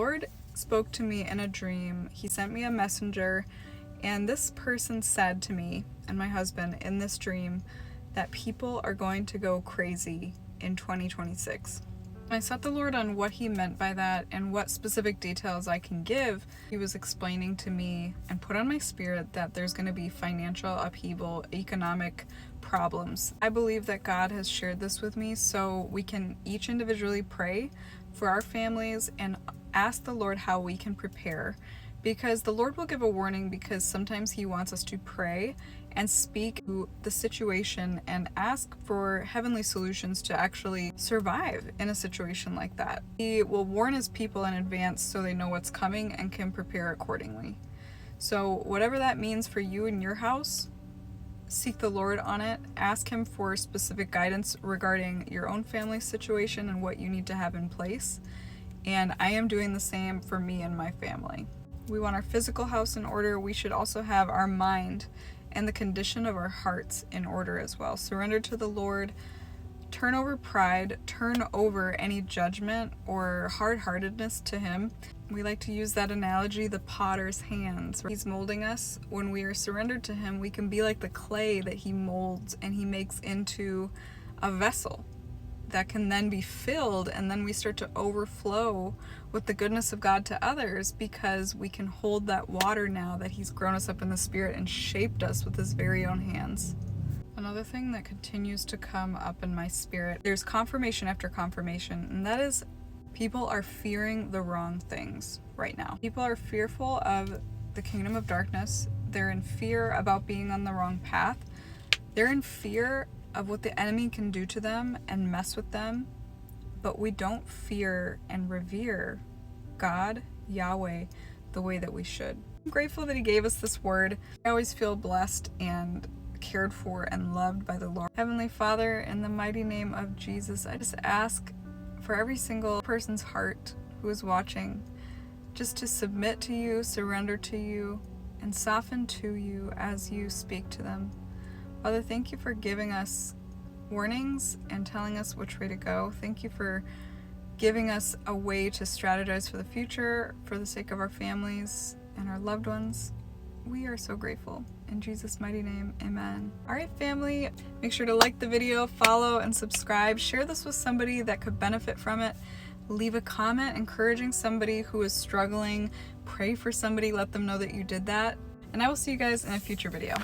Lord spoke to me in a dream. He sent me a messenger, and this person said to me and my husband in this dream that people are going to go crazy in 2026. I sought the Lord on what he meant by that and what specific details I can give. He was explaining to me and put on my spirit that there's going to be financial upheaval, economic problems. I believe that God has shared this with me so we can each individually pray for our families and ask the Lord how we can prepare, because the Lord will give a warning, because sometimes he wants us to pray and speak to the situation and ask for heavenly solutions to actually survive in a situation like that. He will warn his people in advance so they know what's coming and can prepare accordingly. So whatever that means for you and your house, seek the Lord on it. Ask him for specific guidance regarding your own family situation and what you need to have in place. And I am doing the same for me and my family. We want our physical house in order. We should also have our mind and the condition of our hearts in order as well. Surrender to the Lord. Turn over pride. Turn over any judgment or hard-heartedness to him. We like to use that analogy, the potter's hands. He's molding us. When we are surrendered to him, we can be like the clay that he molds and he makes into a vessel that can then be filled, and then we start to overflow with the goodness of God to others, because we can hold that water now that he's grown us up in the spirit and shaped us with his very own hands. Another thing that continues to come up in my spirit, there's confirmation after confirmation, and that is people are fearing the wrong things right now. People are fearful of the kingdom of darkness. They're in fear about being on the wrong path. They're in fear of what the enemy can do to them and mess with them, but we don't fear and revere God, Yahweh, the way that we should. I'm grateful that he gave us this word. I always feel blessed and cared for and loved by the Lord. Heavenly Father, in the mighty name of Jesus, I just ask for every single person's heart who is watching just to submit to you, surrender to you, and soften to you as you speak to them. Father, thank you for giving us warnings and telling us which way to go. Thank you for giving us a way to strategize for the future, for the sake of our families and our loved ones. We are so grateful. In Jesus' mighty name, amen. All right, family, make sure to like the video, follow, and subscribe. Share this with somebody that could benefit from it. Leave a comment encouraging somebody who is struggling. Pray for somebody, let them know that you did that. And I will see you guys in a future video.